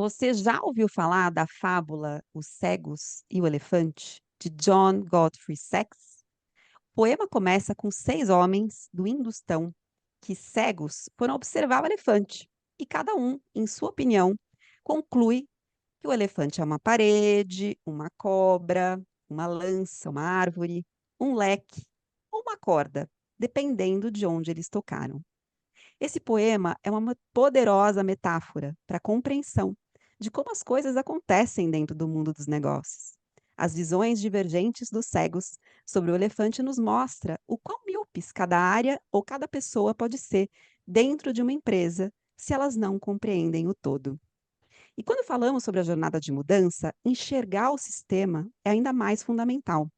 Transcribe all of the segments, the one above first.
Você já ouviu falar da fábula Os Cegos e o Elefante, de John Godfrey Saxe? O poema começa com 6 homens do Hindustão que, cegos, foram observar o elefante e cada um, em sua opinião, conclui que o elefante é uma parede, uma cobra, uma lança, uma árvore, um leque ou uma corda, dependendo de onde eles tocaram. Esse poema é uma poderosa metáfora para a compreensão de como as coisas acontecem dentro do mundo dos negócios. As visões divergentes dos cegos sobre o elefante nos mostra o quão míopes cada área ou cada pessoa pode ser dentro de uma empresa se elas não compreendem o todo. E quando falamos sobre a jornada de mudança, enxergar o sistema é ainda mais fundamental.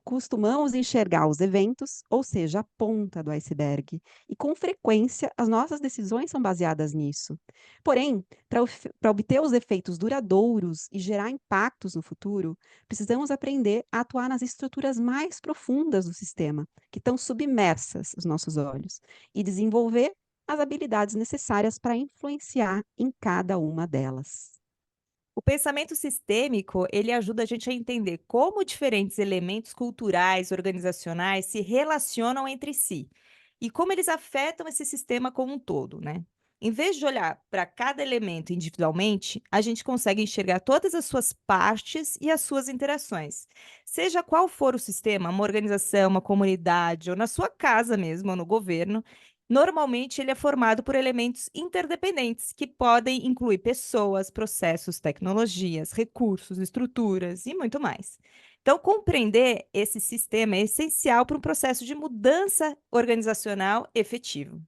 Costumamos enxergar os eventos, ou seja, a ponta do iceberg, e com frequência as nossas decisões são baseadas nisso. Porém, para obter os efeitos duradouros e gerar impactos no futuro, precisamos aprender a atuar nas estruturas mais profundas do sistema, que estão submersas aos nossos olhos, e desenvolver as habilidades necessárias para influenciar em cada uma delas. O pensamento sistêmico, ele ajuda a gente a entender como diferentes elementos culturais, organizacionais se relacionam entre si e como eles afetam esse sistema como um todo, né? Em vez de olhar para cada elemento individualmente, a gente consegue enxergar todas as suas partes e as suas interações. Seja qual for o sistema, uma organização, uma comunidade, ou na sua casa mesmo, ou no governo, normalmente, ele é formado por elementos interdependentes, que podem incluir pessoas, processos, tecnologias, recursos, estruturas e muito mais. Então, compreender esse sistema é essencial para um processo de mudança organizacional efetivo.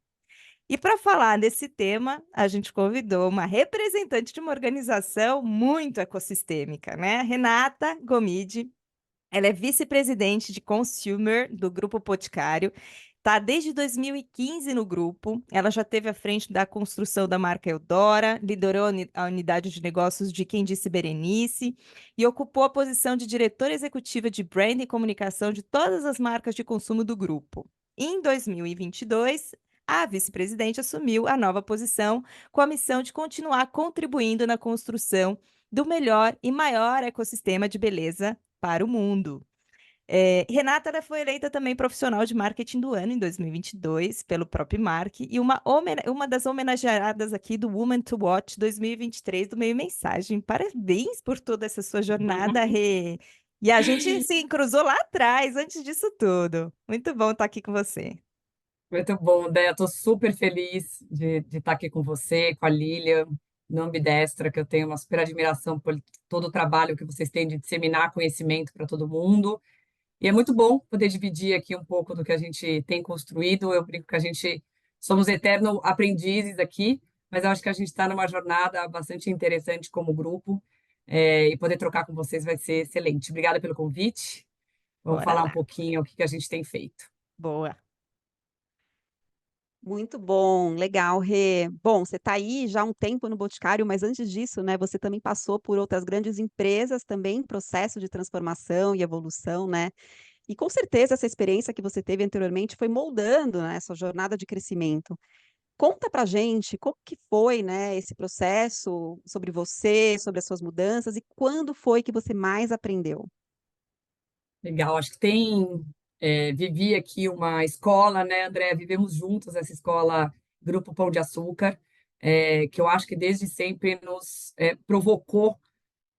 E para falar desse tema, a gente convidou uma representante de uma organização muito ecossistêmica, né? Renata Gomide. Ela é vice-presidente de Consumer do Grupo Boticário, está desde 2015 no grupo. Ela já esteve à frente da construção da marca Eudora, liderou a unidade de negócios de Quem Disse Berenice e ocupou a posição de diretora executiva de brand e comunicação de todas as marcas de consumo do grupo. Em 2022, a vice-presidente assumiu a nova posição com a missão de continuar contribuindo na construção do melhor e maior ecossistema de beleza para o mundo. Renata, ela foi eleita também profissional de marketing do ano em 2022 pelo próprio Mark e uma das homenageadas aqui do Woman to Watch 2023 do Meio Mensagem. Parabéns por toda essa sua jornada, Rê. E a gente se cruzou lá atrás, antes disso tudo. Muito bom estar aqui com você. Muito bom, Dé. Estou super feliz de estar aqui com você, com a Lilian, no Ambidestra, que eu tenho uma super admiração por todo o trabalho que vocês têm de disseminar conhecimento para todo mundo. E é muito bom poder dividir aqui um pouco do que a gente tem construído. Eu brinco que a gente somos eternos aprendizes aqui, mas eu acho que a gente está numa jornada bastante interessante como grupo, e poder trocar com vocês vai ser excelente. Obrigada pelo convite. Vamos Bora falar um lá. pouquinho o que que a gente tem feito. Boa. Muito bom, legal, Rê. Bom, você está aí já há um tempo no Boticário, mas antes disso, né, você também passou por outras grandes empresas também em processo de transformação e evolução, né? E com certeza essa experiência que você teve anteriormente foi moldando, né, essa jornada de crescimento. Conta pra gente como que foi, né, esse processo sobre você, sobre as suas mudanças e quando foi que você mais aprendeu? Legal, acho que vivi aqui uma escola, né, André? Vivemos juntos essa escola, Grupo Pão de Açúcar, que eu acho que desde sempre nos provocou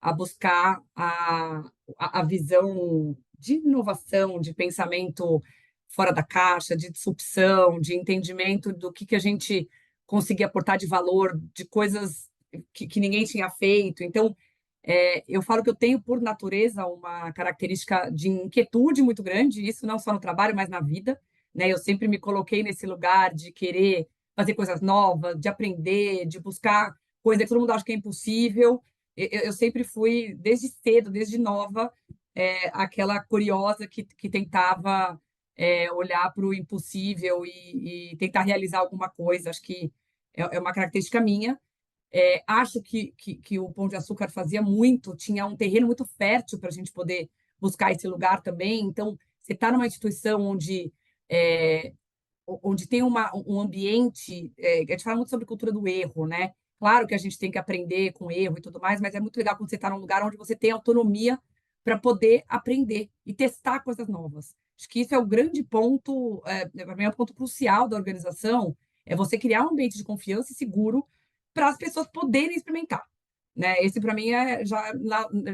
a buscar a visão de inovação, de pensamento fora da caixa, de disrupção, de entendimento do que a gente conseguia aportar de valor, de coisas que ninguém tinha feito. Então, eu falo que eu tenho, por natureza, uma característica de inquietude muito grande, isso não só no trabalho, mas na vida, né? Eu sempre me coloquei nesse lugar de querer fazer coisas novas, de aprender, de buscar coisa que todo mundo acha que é impossível. Eu sempre fui, desde cedo, desde nova, aquela curiosa que tentava olhar para o impossível e tentar realizar alguma coisa. Acho que é uma característica minha. Acho que o Pão de Açúcar fazia muito, tinha um terreno muito fértil para a gente poder buscar esse lugar também. Então, você está numa instituição onde tem um ambiente, a gente fala muito sobre cultura do erro, né? Claro que a gente tem que aprender com erro e tudo mais, mas é muito legal quando você está num lugar onde você tem autonomia para poder aprender e testar coisas novas. Acho que isso é o grande ponto, para mim é um ponto crucial da organização, é você criar um ambiente de confiança e seguro para as pessoas poderem experimentar, né? Esse para mim é já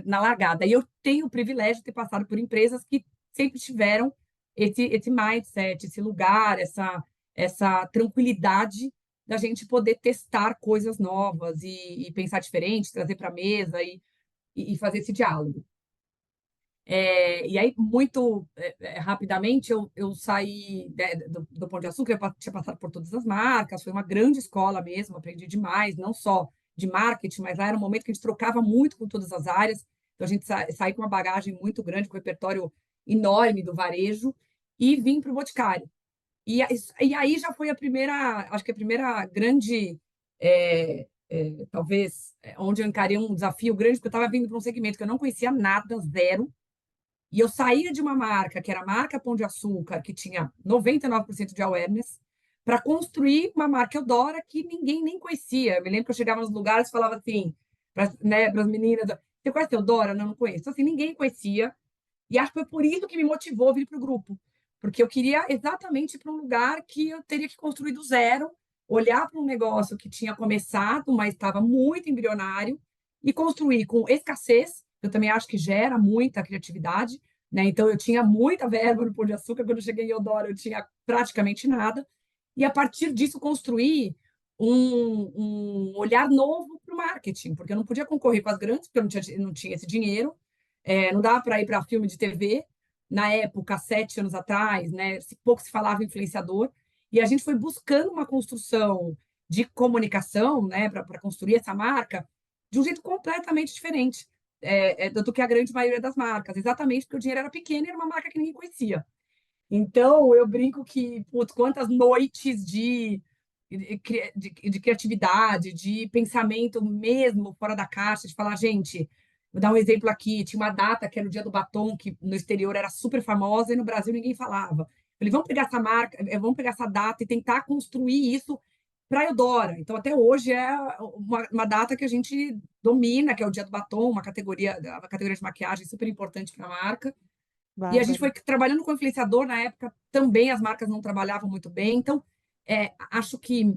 na largada. E eu tenho o privilégio de ter passado por empresas que sempre tiveram esse mindset, esse lugar, essa tranquilidade da gente poder testar coisas novas e pensar diferente, trazer para a mesa e fazer esse diálogo. E aí, muito rapidamente, eu saí do Pão de Açúcar, eu tinha passado por todas as marcas, foi uma grande escola mesmo, aprendi demais, não só de marketing, mas lá era um momento que a gente trocava muito com todas as áreas, então a gente saiu com uma bagagem muito grande, com um repertório enorme do varejo, e vim para o Boticário. E aí já foi a primeira, acho que a primeira grande, talvez, onde eu encarei um desafio grande, porque eu estava vindo para um segmento que eu não conhecia nada, zero, e eu saía de uma marca, que era a marca Pão de Açúcar, que tinha 99% de awareness, para construir uma marca Eudora que ninguém nem conhecia. Eu me lembro que eu chegava nos lugares e falava assim, para as meninas, você conhece Eudora? Não, não conheço. Então, assim, ninguém conhecia. E acho que foi por isso que me motivou a vir para o grupo, porque eu queria exatamente ir para um lugar que eu teria que construir do zero, olhar para um negócio que tinha começado, mas estava muito embrionário, e construir com escassez. Eu também acho que gera muita criatividade, né? Então eu tinha muita verba no Pão de Açúcar, quando eu cheguei em Eudora eu tinha praticamente nada, e a partir disso construir um olhar novo para o marketing, porque eu não podia concorrer com as grandes, porque eu não tinha esse dinheiro, não dava para ir para filme de TV. Na época, 7 anos atrás, né, pouco se falava influenciador, e a gente foi buscando uma construção de comunicação, né, para construir essa marca de um jeito completamente diferente do que a grande maioria das marcas, exatamente porque o dinheiro era pequeno e era uma marca que ninguém conhecia. Então, eu brinco que, putz, quantas noites de criatividade, de pensamento mesmo fora da caixa, de falar, gente, vou dar um exemplo aqui, tinha uma data que era o Dia do Batom, que no exterior era super famosa e no Brasil ninguém falava. Eu falei, vamos pegar essa marca, vamos pegar essa data e tentar construir isso para a Eudora. Então, até hoje é uma data que a gente domina, que é o Dia do Batom, uma categoria de maquiagem super importante para a marca. E a gente Bárbaro. foi trabalhando com influenciador na época, também as marcas não trabalhavam muito bem. Então, acho que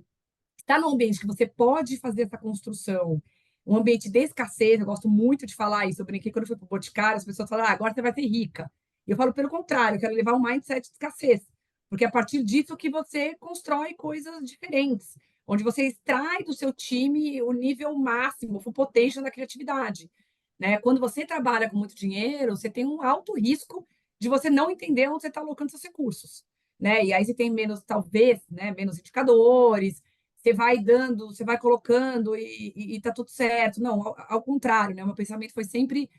estar num ambiente que você pode fazer essa construção, um ambiente de escassez, eu gosto muito de falar isso. Eu brinquei quando eu fui para o Boticário, as pessoas falam, agora você vai ser rica. E eu falo, pelo contrário, eu quero levar um mindset de escassez, porque é a partir disso que você constrói coisas diferentes, onde você extrai do seu time o nível máximo, o full potential da criatividade. Né? Quando você trabalha com muito dinheiro, você tem um alto risco de você não entender onde você está alocando seus recursos. Né? E aí você tem menos, talvez, né, menos indicadores, você vai dando, você vai colocando e tá tudo certo. Não, ao contrário, né? O meu pensamento foi sempre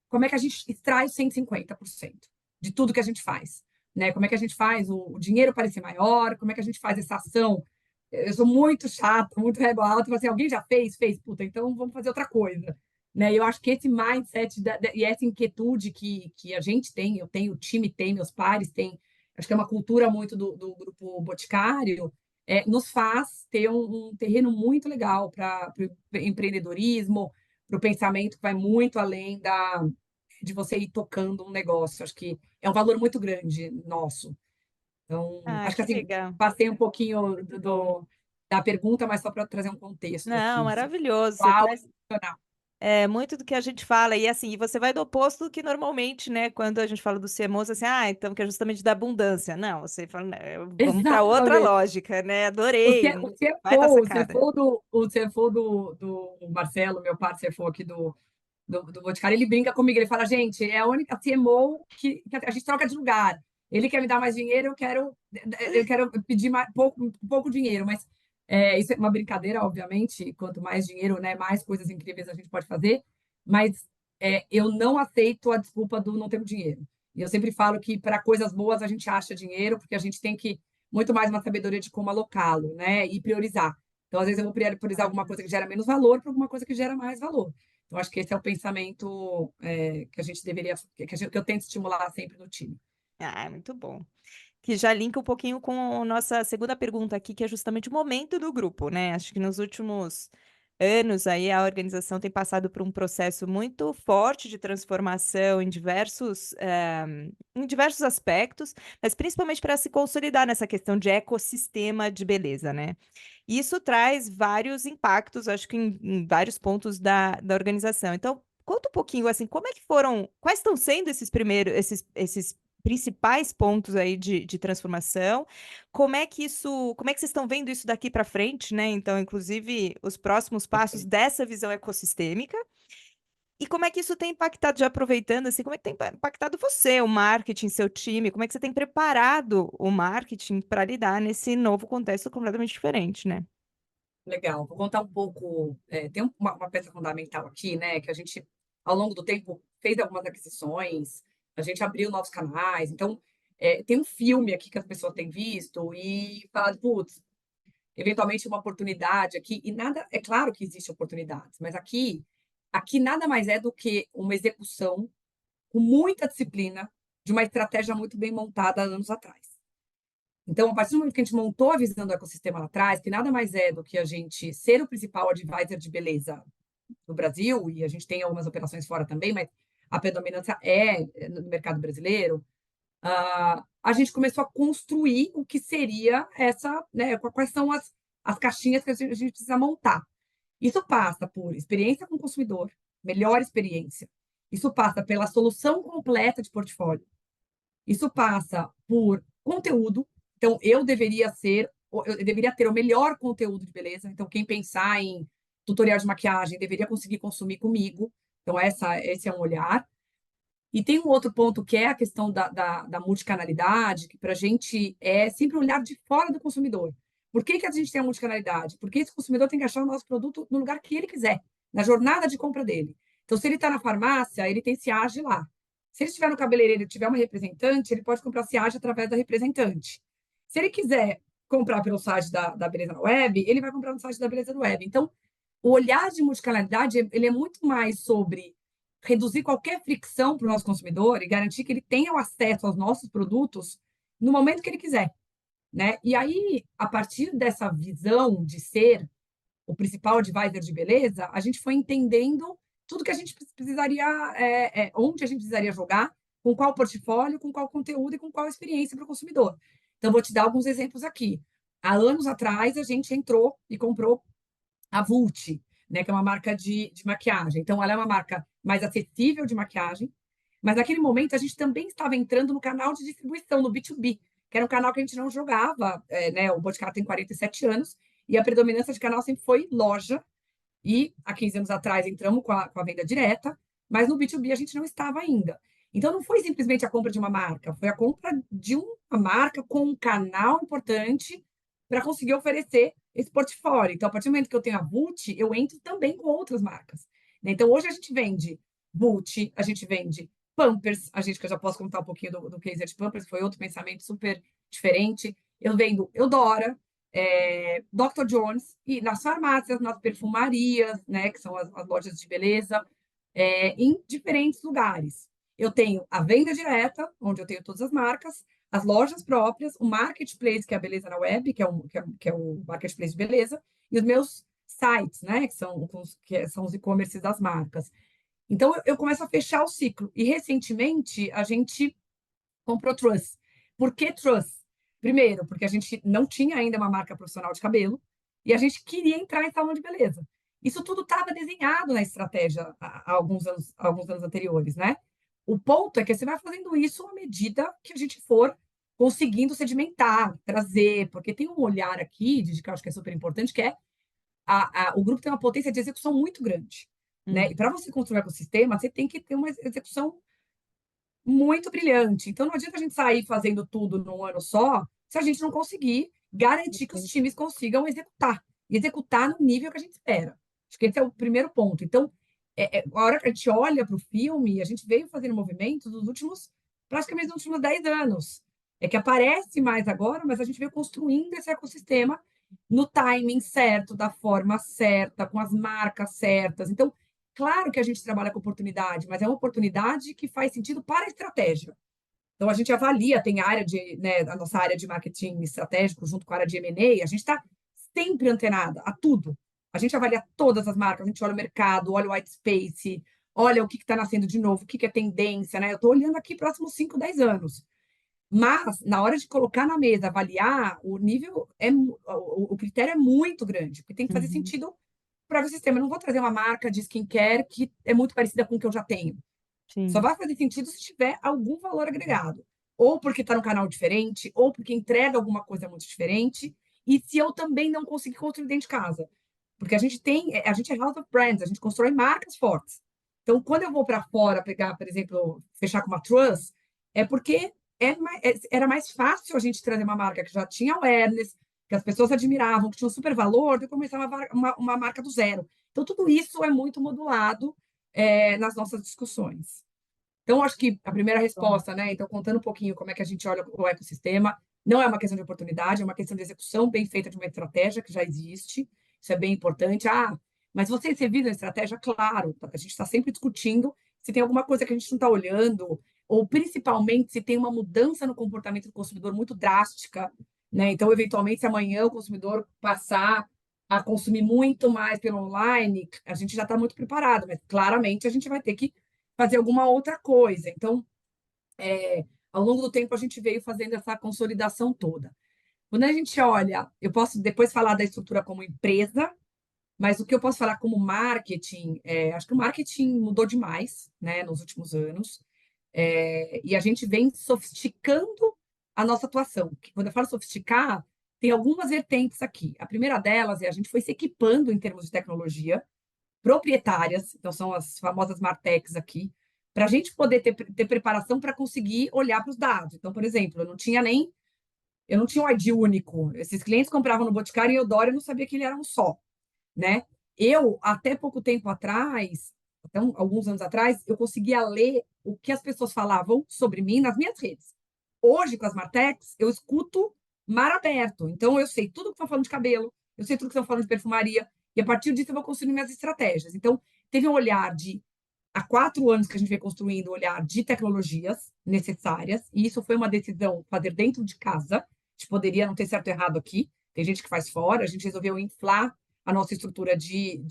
como é que a gente extrai os 150% de tudo que a gente faz, né? Como é que a gente faz o dinheiro parecer maior, como é que a gente faz essa ação. Eu sou muito chata, muito régua alta, assim, alguém já fez? Fez, puta, então vamos fazer outra coisa. Né? E eu acho que esse mindset e essa inquietude que a gente tem, eu tenho, o time tem, meus pares têm, acho que é uma cultura muito do grupo Boticário, nos faz ter um terreno muito legal para o empreendedorismo, para o pensamento que vai muito além de você ir tocando um negócio. Acho que é um valor muito grande nosso. Então, Ah, acho que que assim, legal. passei um pouquinho da pergunta, mas só para trazer um contexto Não, aqui. maravilhoso. Você Uau, traz muito do que a gente fala, e assim, e você vai do oposto do que normalmente, né, quando a gente fala do CMOs, assim, então, que é justamente da abundância. Não, você fala, né, vamos para outra exatamente. lógica, né? O, Adorei. C, o Vai estar CFO, o sacada. CFO do Marcelo, meu par CFO aqui do Boticário, ele brinca comigo, ele fala, gente, é a única CMO que a gente troca de lugar. Ele quer me dar mais dinheiro, eu quero pedir pouco dinheiro, mas isso é uma brincadeira, obviamente, quanto mais dinheiro, né, mais coisas incríveis a gente pode fazer, mas eu não aceito a desculpa do não ter dinheiro. E eu sempre falo que para coisas boas a gente acha dinheiro, porque a gente tem que muito mais uma sabedoria de como alocá-lo, né, e priorizar. Então, às vezes, eu vou priorizar alguma coisa que gera menos valor para alguma coisa que gera mais valor. Eu acho que esse é o pensamento que a gente deveria, que eu tento estimular sempre no time. Muito bom. Que já linka um pouquinho com a nossa segunda pergunta aqui, que é justamente o momento do grupo, né? Acho que nos últimos anos aí a organização tem passado por um processo muito forte de transformação em diversos aspectos, mas principalmente para se consolidar nessa questão de ecossistema de beleza, né. E isso traz vários impactos, acho que em vários pontos da organização. Então, conta um pouquinho, assim, como é que foram quais estão sendo esses principais pontos aí de transformação, como é que vocês estão vendo isso daqui para frente, né, então inclusive os próximos passos Perfeito. dessa visão ecossistêmica, e como é que isso tem impactado, já aproveitando, assim, como é que tem impactado você, o marketing, seu time, como é que você tem preparado o marketing para lidar nesse novo contexto completamente diferente, né? Legal, vou contar um pouco. Tem uma peça fundamental aqui, né? Que a gente, ao longo do tempo, fez algumas aquisições, a gente abriu novos canais. Então, tem um filme aqui que as pessoas têm visto e falado, putz, eventualmente uma oportunidade aqui. E nada, é claro que existe oportunidades, mas aqui nada mais é do que uma execução com muita disciplina de uma estratégia muito bem montada há anos atrás. Então, a partir do momento que a gente montou a visão do ecossistema lá atrás, que nada mais é do que a gente ser o principal advisor de beleza no Brasil, e a gente tem algumas operações fora também, mas a predominância é no mercado brasileiro, a gente começou a construir o que seria essa, né, quais são as caixinhas que a gente precisa montar. Isso passa por experiência com o consumidor, melhor experiência. Isso passa pela solução completa de portfólio. Isso passa por conteúdo. Então, eu deveria ter o melhor conteúdo de beleza. Então, quem pensar em tutorial de maquiagem deveria conseguir consumir comigo. Então, esse é um olhar. E tem um outro ponto que é a questão da multicanalidade, que para a gente é sempre um olhar de fora do consumidor. Por que a gente tem a multicanalidade? Porque esse consumidor tem que achar o nosso produto no lugar que ele quiser, na jornada de compra dele. Então, se ele está na farmácia, ele tem Ciage lá. Se ele estiver no cabeleireiro e tiver uma representante, ele pode comprar Ciage através da representante. Se ele quiser comprar pelo site da Beleza na Web, ele vai comprar no site da Beleza na Web. Então, o olhar de multicanalidade, ele é muito mais sobre reduzir qualquer fricção para o nosso consumidor e garantir que ele tenha o acesso aos nossos produtos no momento que ele quiser, né? E aí, a partir dessa visão de ser o principal advisor de beleza, a gente foi entendendo tudo que a gente precisaria, onde a gente precisaria jogar, com qual portfólio, com qual conteúdo e com qual experiência para o consumidor. Então, vou te dar alguns exemplos aqui. Há anos atrás, a gente entrou e comprou a Vult, né, que é uma marca de maquiagem. Então, ela é uma marca mais acessível de maquiagem, mas naquele momento a gente também estava entrando no canal de distribuição, no B2B, que era um canal que a gente não jogava, né? O Boticário tem 47 anos e a predominância de canal sempre foi loja. E há 15 anos atrás entramos com a venda direta, mas no B2B a gente não estava ainda. Então, não foi simplesmente a compra de uma marca, foi a compra de uma marca com um canal importante para conseguir oferecer esse portfólio. Então, a partir do momento que eu tenho a Vult, eu entro também com outras marcas, né? Então, hoje a gente vende Vult, a gente vende Pampers, que eu já posso contar um pouquinho do case de Pampers, foi outro pensamento super diferente. Eu vendo Eudora, Dr. Jones, e nas farmácias, nas perfumarias, né, que são as lojas de beleza, em diferentes lugares. Eu tenho a venda direta, onde eu tenho todas as marcas, as lojas próprias, o marketplace, que é a Beleza na Web, que é o marketplace de beleza, e os meus sites, né, que são os e-commerces das marcas. Então, eu começo a fechar o ciclo. E, recentemente, a gente comprou Trust. Por que Trust? Primeiro, porque a gente não tinha ainda uma marca profissional de cabelo e a gente queria entrar em salão de beleza. Isso tudo estava desenhado na estratégia há alguns anos anteriores, né? O ponto é que você vai fazendo isso à medida que a gente for conseguindo sedimentar, trazer, porque tem um olhar aqui, que eu acho que é super importante, que é o grupo tem uma potência de execução muito grande, né? E para você construir um ecossistema, você tem que ter uma execução muito brilhante. Então, não adianta a gente sair fazendo tudo num ano só, se a gente não conseguir garantir que os Perfeito. times consigam executar. E executar no nível que a gente espera. Acho que esse é o primeiro ponto. Então, a hora que a gente olha para o filme, a gente veio fazendo movimentos praticamente nos últimos 10 anos. É que aparece mais agora, mas a gente veio construindo esse ecossistema no timing certo, da forma certa, com as marcas certas. Então, claro que a gente trabalha com oportunidade, mas é uma oportunidade que faz sentido para a estratégia. Então, a gente avalia, tem a área né, a nossa área de marketing estratégico, junto com a área de M&A, a gente está sempre antenada a tudo. A gente avalia todas as marcas, a gente olha o mercado, olha o white space, olha o que está nascendo de novo, o que é tendência, né? Eu estou olhando aqui próximos 5, 10 anos. Mas, na hora de colocar na mesa, avaliar, o nível o critério é muito grande, porque tem que fazer Uhum. sentido para o ecossistema. Eu não vou trazer uma marca de skincare que é muito parecida com o que eu já tenho. Só Sim. vai fazer sentido se tiver algum valor agregado. Ou porque está num canal diferente, ou porque entrega alguma coisa muito diferente, e se eu também não conseguir construir dentro de casa. Porque a gente é house of brands, a gente constrói marcas fortes. Então, quando eu vou para fora pegar, por exemplo, fechar com uma Truss, é porque era mais fácil a gente trazer uma marca que já tinha awareness, que as pessoas admiravam, que tinha um super valor, do que começar uma marca do zero. Então, tudo isso é muito modulado nas nossas discussões. Então, acho que a primeira Bom. resposta, né? Então, contando um pouquinho como é que a gente olha o ecossistema, não é uma questão de oportunidade, é uma questão de execução bem feita de uma estratégia que já existe. Isso é bem importante. Ah, mas vocês revisam a estratégia? Claro, a gente está sempre discutindo se tem alguma coisa que a gente não está olhando, ou principalmente se tem uma mudança no comportamento do consumidor muito drástica, né? Então, eventualmente, se amanhã o consumidor passar a consumir muito mais pelo online, a gente já está muito preparado, mas claramente a gente vai ter que fazer alguma outra coisa. Então, ao longo do tempo, a gente veio fazendo essa consolidação toda. Quando a gente olha, eu posso depois falar da estrutura como empresa, mas o que eu posso falar como marketing, acho que o marketing mudou demais, né, nos últimos anos, e a gente vem sofisticando a nossa atuação. Quando eu falo sofisticar, tem algumas vertentes aqui. A primeira delas é a gente foi se equipando em termos de tecnologia, proprietárias, então são as famosas Martechs aqui, para a gente poder ter preparação para conseguir olhar para os dados. Então, por exemplo, eu não tinha um ID único. Esses clientes compravam no Boticário e Eudoro, eu não sabia que ele era um só, né? Eu, até pouco tempo atrás, até alguns anos atrás, eu conseguia ler o que as pessoas falavam sobre mim nas minhas redes. Hoje, com as Martechs, eu escuto mar aberto. Então, eu sei tudo que estão falando de cabelo, eu sei tudo que estão falando de perfumaria, e a partir disso eu vou construir minhas estratégias. Então, teve um olhar de há 4 anos que a gente vem construindo um olhar de tecnologias necessárias, e isso foi uma decisão fazer dentro de casa. A gente poderia não ter certo ou errado aqui, tem gente que faz fora, a gente resolveu inflar a nossa estrutura de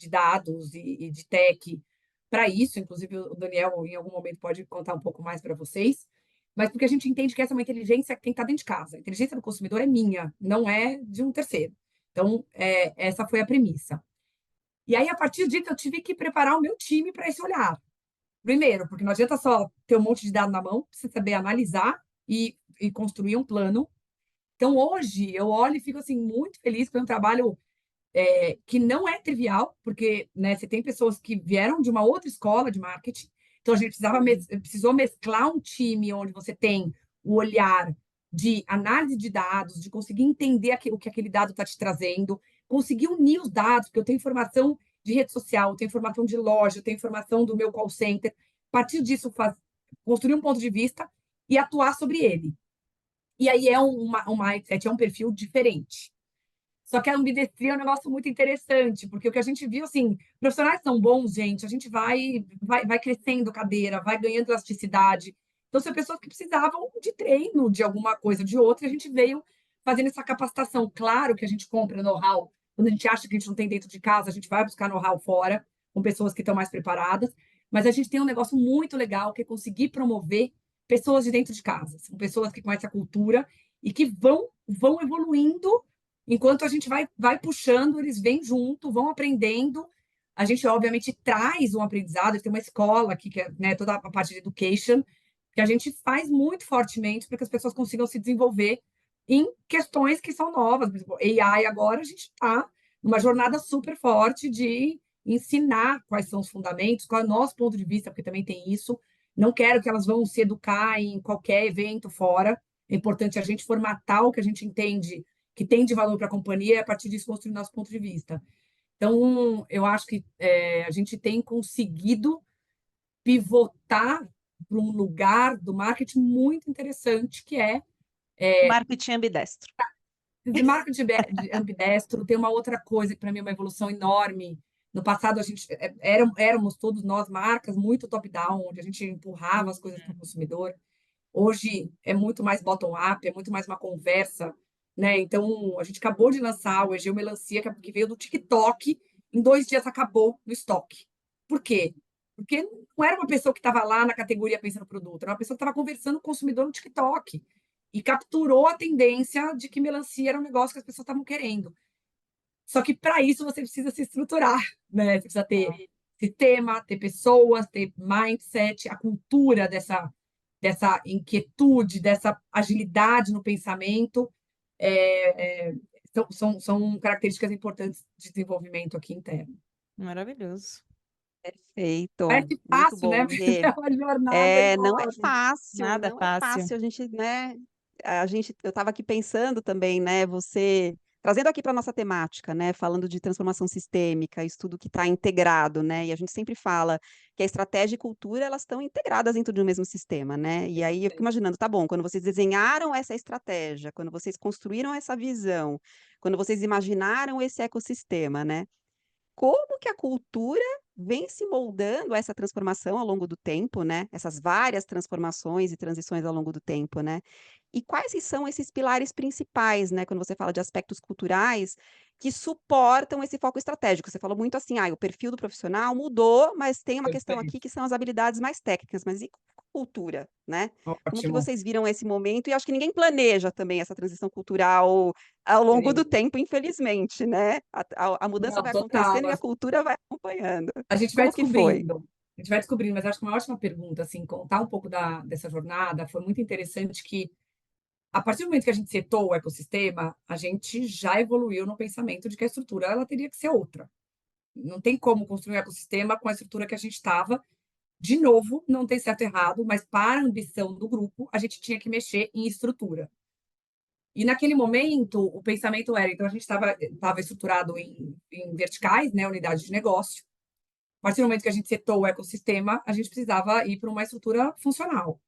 dados e de tech para isso. Inclusive, o Daniel, em algum momento, pode contar um pouco mais para vocês. Mas porque a gente entende que essa é uma inteligência que tem que estar dentro de casa. A inteligência do consumidor é minha, não é de um terceiro. Então, essa foi a premissa. E aí, a partir disso, eu tive que preparar o meu time para esse olhar. Primeiro, porque não adianta só ter um monte de dado na mão, precisa saber analisar e construir um plano. Então, hoje, eu olho e fico assim, muito feliz com um trabalho que não é trivial, porque, né, você tem pessoas que vieram de uma outra escola de marketing, então a gente precisou mesclar um time onde você tem o olhar de análise de dados, de conseguir entender o que aquele dado está te trazendo, conseguir unir os dados, porque eu tenho informação de rede social, eu tenho informação de loja, eu tenho informação do meu call center. A partir disso, construir um ponto de vista e atuar sobre ele. E aí é um mindset, é um perfil diferente. Só que a ambidestria é um negócio muito interessante, porque o que a gente viu, assim, profissionais são bons, gente, a gente vai crescendo cadeira, vai ganhando elasticidade. Então, são pessoas que precisavam de treino, de alguma coisa, de outra, e a gente veio fazendo essa capacitação. Claro que a gente compra know-how. Quando a gente acha que a gente não tem dentro de casa, a gente vai buscar know-how fora, com pessoas que estão mais preparadas. Mas a gente tem um negócio muito legal, que é conseguir promover pessoas de dentro de casa. São pessoas que conhecem a cultura e que vão evoluindo. Enquanto a gente vai puxando, eles vêm junto, vão aprendendo. A gente, obviamente, traz um aprendizado. Tem uma escola aqui, que é, né, toda a parte de education, que a gente faz muito fortemente para que as pessoas consigam se desenvolver em questões que são novas. Por exemplo, AI agora, a gente está numa jornada super forte de ensinar quais são os fundamentos, qual é o nosso ponto de vista, porque também tem isso. Não quero que elas vão se educar em qualquer evento fora. É importante a gente formatar o que a gente entende que tem de valor para a companhia e, a partir disso, construir nosso ponto de vista. Então, eu acho que a gente tem conseguido pivotar para um lugar do marketing muito interessante, que é Marketing ambidestro. de marketing de ambidestro. Tem uma outra coisa que, para mim, é uma evolução enorme. No passado, a gente éramos todos nós marcas muito top-down, onde a gente empurrava as coisas para o consumidor. Hoje é muito mais bottom-up, é muito mais uma conversa, né? Então, a gente acabou de lançar o Egeu Melancia, que veio do TikTok, em 2 dias acabou no estoque. Por quê? Porque não era uma pessoa que estava lá na categoria pensando no produto, era uma pessoa que estava conversando com o consumidor no TikTok e capturou a tendência de que melancia era um negócio que as pessoas estavam querendo. Só que para isso você precisa se estruturar, né? Você precisa ter sistema, ter pessoas, ter mindset, a cultura dessa inquietude, dessa agilidade no pensamento. É, é, são características importantes de desenvolvimento aqui interno. Maravilhoso. Perfeito, Parece muito fácil, né? bom, Mas Rê. é uma jornada Não é enorme. fácil, Nada não é fácil. fácil. Eu estava aqui pensando também, né? Você trazendo aqui para nossa temática, né? Falando de transformação sistêmica, estudo que está integrado, né? E a gente sempre fala que a estratégia e cultura elas estão integradas dentro de um mesmo sistema, né? E aí eu fico imaginando, tá bom, quando vocês desenharam essa estratégia, quando vocês construíram essa visão, quando vocês imaginaram esse ecossistema, né? Como que a cultura vem se moldando a essa transformação ao longo do tempo, né? Essas várias transformações e transições ao longo do tempo, né? E quais que são esses pilares principais, né? Quando você fala de aspectos culturais que suportam esse foco estratégico. Você falou muito assim, o perfil do profissional mudou, mas tem uma questão aqui Perfeito. que são as habilidades mais técnicas, mas e cultura, né? Como que Ótimo. vocês viram esse momento? E acho que ninguém planeja também essa transição cultural ao longo do Sim. tempo, infelizmente, né? A mudança Não, vai total. acontecendo e a cultura vai acompanhando. A gente vai Como que foi? descobrindo. A gente vai descobrindo, mas acho que uma ótima pergunta, assim, contar um pouco dessa jornada foi muito interessante que, a partir do momento que a gente setou o ecossistema, a gente já evoluiu no pensamento de que a estrutura ela teria que ser outra. Não tem como construir um ecossistema com a estrutura que a gente estava. De novo, não tem certo e errado, mas para a ambição do grupo, a gente tinha que mexer em estrutura. E naquele momento, o pensamento era, então a gente estava estruturado em verticais, né, unidades de negócio. A partir do momento que a gente setou o ecossistema, a gente precisava ir para uma estrutura funcional,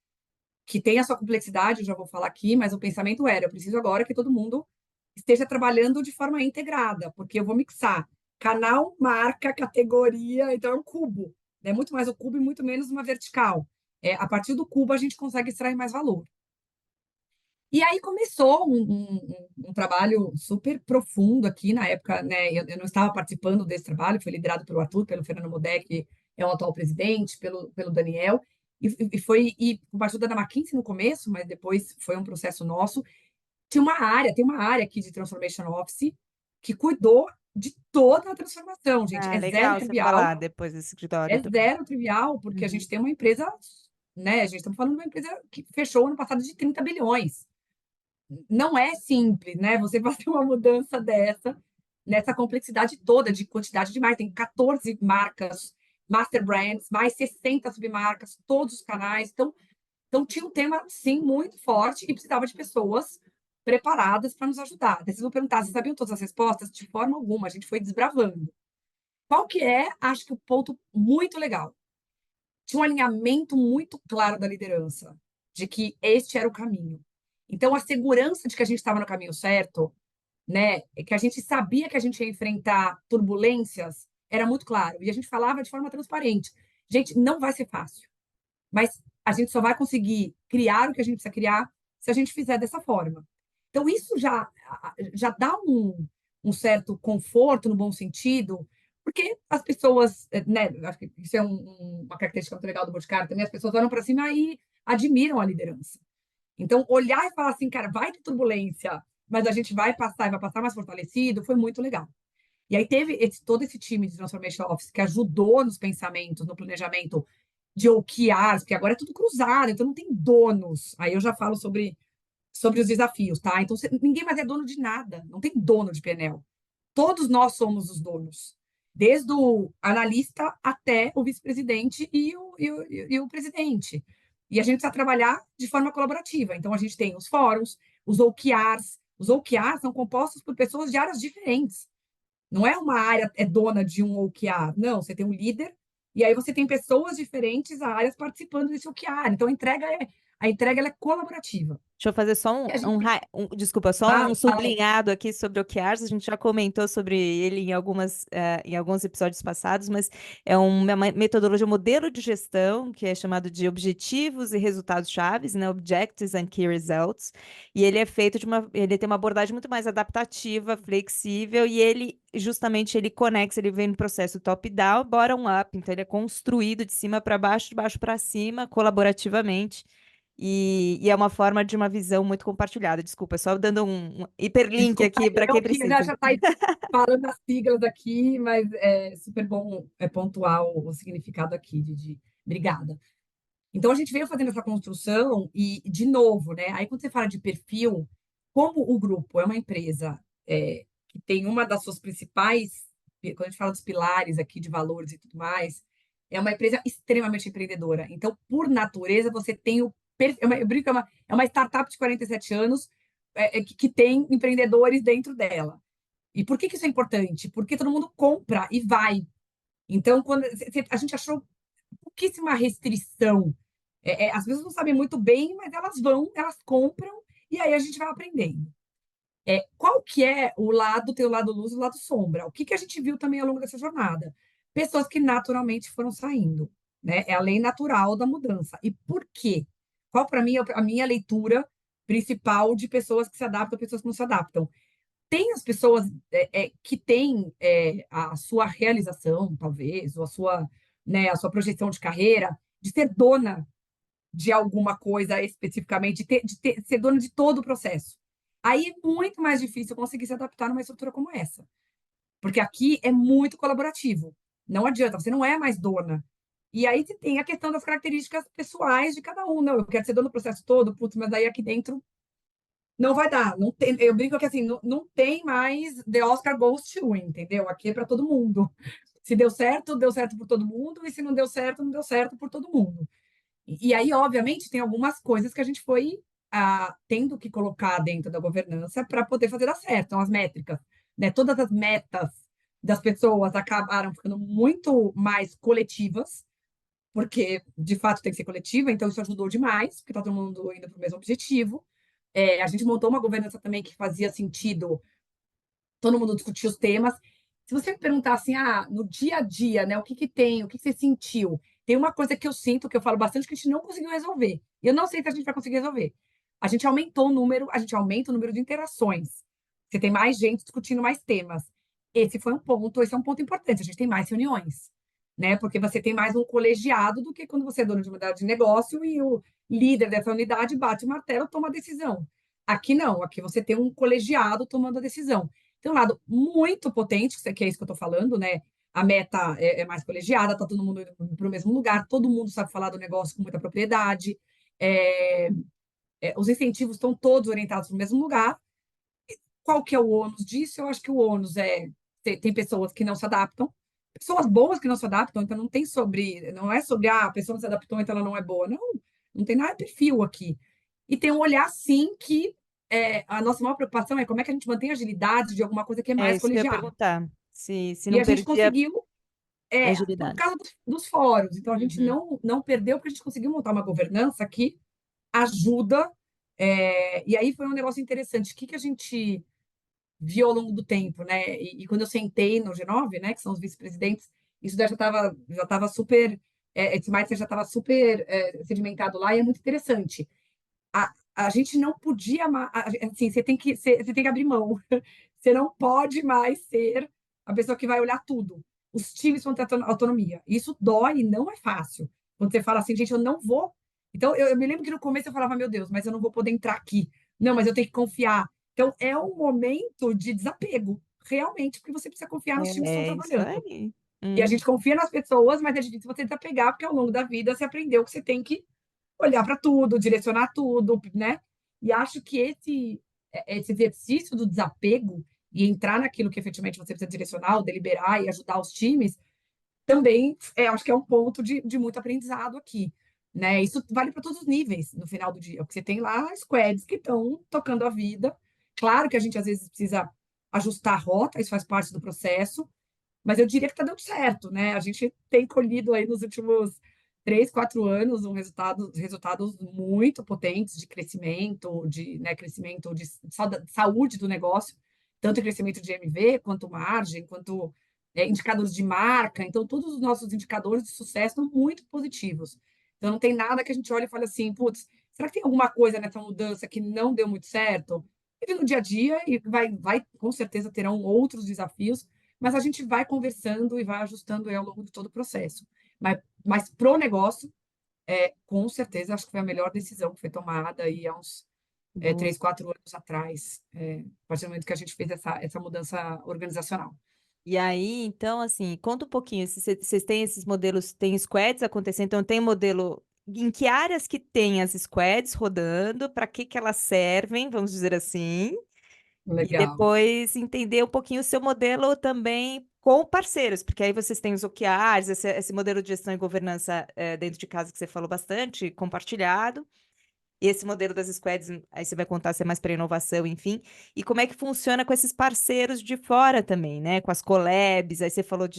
que tem a sua complexidade, eu já vou falar aqui, mas o pensamento era, eu preciso agora que todo mundo esteja trabalhando de forma integrada, porque eu vou mixar canal, marca, categoria, então é um cubo, né? Muito mais o cubo e muito menos uma vertical. A partir do cubo a gente consegue extrair mais valor. E aí começou um trabalho super profundo aqui na época, né? Eu não estava participando desse trabalho, foi liderado pelo Arthur, pelo Fernando Modé, que é o atual presidente, pelo Daniel, e com a ajuda da McKinsey no começo, mas depois foi um processo nosso. Tem uma área aqui de Transformation Office que cuidou de toda a transformação, gente. Ah, legal você falar depois desse escritório É também. zero trivial, porque a Uhum. gente tem uma empresa, né? A gente está falando de uma empresa que fechou ano passado de 30 bilhões. Não é simples, né? Você fazer uma mudança dessa, nessa complexidade toda de quantidade de marcas. Tem 14 marcas, master brands, mais 60 submarcas, todos os canais. Então tinha um tema, sim, muito forte e precisava de pessoas preparadas para nos ajudar. Daí vocês vão perguntar, vocês sabiam todas as respostas? De forma alguma, a gente foi desbravando. Qual que é, acho que o ponto muito legal? Tinha um alinhamento muito claro da liderança, de que este era o caminho. Então, a segurança de que a gente estava no caminho certo, né, que a gente sabia que a gente ia enfrentar turbulências, era muito claro. E a gente falava de forma transparente. Gente, não vai ser fácil, mas a gente só vai conseguir criar o que a gente precisa criar se a gente fizer dessa forma. Então, isso já dá um certo conforto, no bom sentido, porque as pessoas, né, acho que isso é uma característica muito legal do Boticário também, as pessoas olham para cima e admiram a liderança. Então, olhar e falar assim, cara, vai ter turbulência, mas a gente vai passar e vai passar mais fortalecido, foi muito legal. E aí teve todo esse time de Transformation Office que ajudou nos pensamentos, no planejamento de OKRs, porque agora é tudo cruzado, então não tem donos. Aí eu já falo sobre os desafios, tá? Então ninguém mais é dono de nada, não tem dono de PNL. Todos nós somos os donos, desde o analista até o vice-presidente e o presidente. E a gente precisa trabalhar de forma colaborativa. Então a gente tem os fóruns, os OKRs. Os OKRs são compostos por pessoas de áreas diferentes. Não é uma área é dona de um OKR, não. Você tem um líder e aí você tem pessoas diferentes, áreas participando desse OKR. Então a entrega a entrega ela é colaborativa. Deixa eu fazer só E a gente desculpa, só um fala, sublinhado aqui sobre o OKRs. A gente já comentou sobre ele em alguns episódios passados, mas é uma metodologia, um modelo de gestão que é chamado de objetivos e resultados chaves, né? Objectives and Key Results. E ele é feito ele tem uma abordagem muito mais adaptativa, flexível, e ele justamente ele conecta, ele vem no processo top-down, bottom-up. Então ele é construído de cima para baixo, de baixo para cima, colaborativamente. E é uma forma de uma visão muito compartilhada. Desculpa, só dando um hiperlink desculpa, aqui para quem eu que já precisa. está falando as siglas aqui, mas é super bom pontuar o significado aqui, Didi. Obrigada. Então, a gente veio fazendo essa construção e, de novo, né? Aí, quando você fala de perfil, como o grupo é uma empresa que tem uma das suas principais, quando a gente fala dos pilares aqui de valores e tudo mais, é uma empresa extremamente empreendedora. Então, por natureza, você tem o perfil. Eu brinco, é uma startup de 47 anos que tem empreendedores dentro dela. E por que que isso é importante? Porque todo mundo compra e vai. Então, quando a gente achou pouquíssima restrição. As pessoas não sabem muito bem, mas elas vão, elas compram, e aí a gente vai aprendendo. Qual que é o lado, tem o lado luz e o lado sombra? O que que a gente viu também ao longo dessa jornada? Pessoas que naturalmente foram saindo, né? É a lei natural da mudança. E por quê? Qual, para mim, é a minha leitura principal de pessoas que se adaptam, pessoas que não se adaptam? Tem as pessoas que têm a sua realização, talvez, ou a sua projeção de carreira, de ser dona de alguma coisa especificamente, ser dona de todo o processo. Aí é muito mais difícil conseguir se adaptar numa estrutura como essa. Porque aqui é muito colaborativo. Não adianta, você não é mais dona. E aí você tem a questão das características pessoais de cada um. Não, eu quero ser dona do processo todo, putz, mas aí aqui dentro não vai dar. Não tem, eu brinco que assim, não tem mais The Oscar Goes to, entendeu? Aqui é para todo mundo. Se deu certo por todo mundo, e se não deu certo, não deu certo por todo mundo. E aí, obviamente, tem algumas coisas que a gente foi tendo que colocar dentro da governança para poder fazer dar certo. Então, as métricas, né? Todas as metas das pessoas acabaram ficando muito mais coletivas, porque de fato tem que ser coletiva, então isso ajudou demais, porque está todo mundo indo para o mesmo objetivo. A gente montou uma governança também que fazia sentido todo mundo discutir os temas. Se você me perguntar assim, no dia a dia, né, o que que tem, o que que você sentiu? Tem uma coisa que eu sinto, que eu falo bastante, que a gente não conseguiu resolver. E eu não sei se a gente vai conseguir resolver. A gente aumentou o número, a gente aumenta o número de interações. Você tem mais gente discutindo mais temas. Esse foi um ponto, esse é um ponto importante. A gente tem mais reuniões, né? Porque você tem mais um colegiado do que quando você é dono de uma unidade de negócio e o líder dessa unidade bate o martelo, toma a decisão. Aqui não, aqui você tem um colegiado tomando a decisão. Tem um lado muito potente, que é isso que eu estou falando, né? A meta é mais colegiada, está todo mundo indo para o mesmo lugar, todo mundo sabe falar do negócio com muita propriedade, os incentivos estão todos orientados para o mesmo lugar. Qual que é o ônus disso? Eu acho que o ônus tem pessoas que não se adaptam, pessoas boas que não se adaptam, então não é sobre a pessoa não se adaptou, então ela não é boa. Não, não tem nada de perfil aqui. E tem um olhar, sim, que a nossa maior preocupação é como é que a gente mantém a agilidade de alguma coisa que é É mais isso que eu ia colegiada. perguntar. Se E não a gente perdia conseguiu, a por agilidade. causa dos fóruns. Então, a gente Uhum. não perdeu, porque a gente conseguiu montar uma governança que ajuda. E aí foi um negócio interessante. O que que a gente viu ao longo do tempo, né? E quando eu sentei no G9, né, que são os vice-presidentes, isso já tava super, esse mindset já estava super sedimentado lá, e é muito interessante. A gente não podia assim, você tem que abrir mão. Você não pode mais ser a pessoa que vai olhar tudo. Os times vão ter autonomia. Isso dói, não é fácil. Quando você fala assim, gente, eu não vou. Então, eu me lembro que no começo eu falava, meu Deus, mas eu não vou poder entrar aqui. Não, mas eu tenho que confiar. Então, é um momento de desapego, realmente, porque você precisa confiar nos times que estão É isso trabalhando. aí. E a gente confia nas pessoas, mas é difícil você desapegar, porque ao longo da vida você aprendeu que você tem que olhar para tudo, direcionar tudo, né? E acho que esse exercício do desapego e entrar naquilo que efetivamente você precisa direcionar, ou deliberar e ajudar os times, também acho que é um ponto de muito aprendizado aqui. Né? Isso vale para todos os níveis no final do dia, porque você tem lá squads que estão tocando a vida. Claro que a gente às vezes precisa ajustar a rota, isso faz parte do processo, mas eu diria que está dando certo, né? A gente tem colhido aí nos últimos 3, 4 anos, resultados muito potentes de crescimento, né, crescimento de saúde do negócio, tanto em crescimento de MV, quanto margem, quanto indicadores de marca. Então, todos os nossos indicadores de sucesso são muito positivos. Então, não tem nada que a gente olhe e fale assim, putz, será que tem alguma coisa nessa mudança que não deu muito certo? Vive no dia a dia e com certeza terão outros desafios, mas a gente vai conversando e vai ajustando ao longo de todo o processo. Mas pro negócio, com certeza, acho que foi a melhor decisão que foi tomada aí há uns Boa. 3, 4 anos atrás, a partir do momento que a gente fez essa mudança organizacional. E aí, então, assim, conta um pouquinho, se vocês têm esses modelos, tem squads acontecendo, então tem modelo, em que áreas que tem as squads rodando, para que elas servem, vamos dizer assim, e Legal. depois entender um pouquinho o seu modelo também com parceiros, porque aí vocês têm os OKRs, esse modelo de gestão e governança dentro de casa que você falou bastante, compartilhado. E esse modelo das squads, aí você vai contar se é mais para inovação, enfim. E como é que funciona com esses parceiros de fora também, né? Com as collabs, aí você falou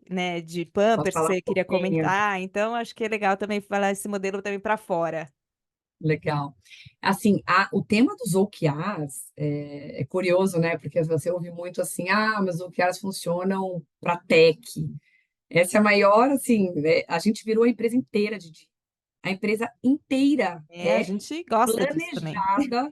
né, de Posso Pampers, que falar um você queria pouquinho? comentar, então acho que é legal também falar esse modelo também para fora. Legal. Assim, o tema dos OKRs é curioso, né? Porque você ouve muito assim, mas os OKRs funcionam para tech. Essa é a maior, assim, a gente virou a empresa inteira, Didi. A empresa inteira A é gente gosta disso também. planejada,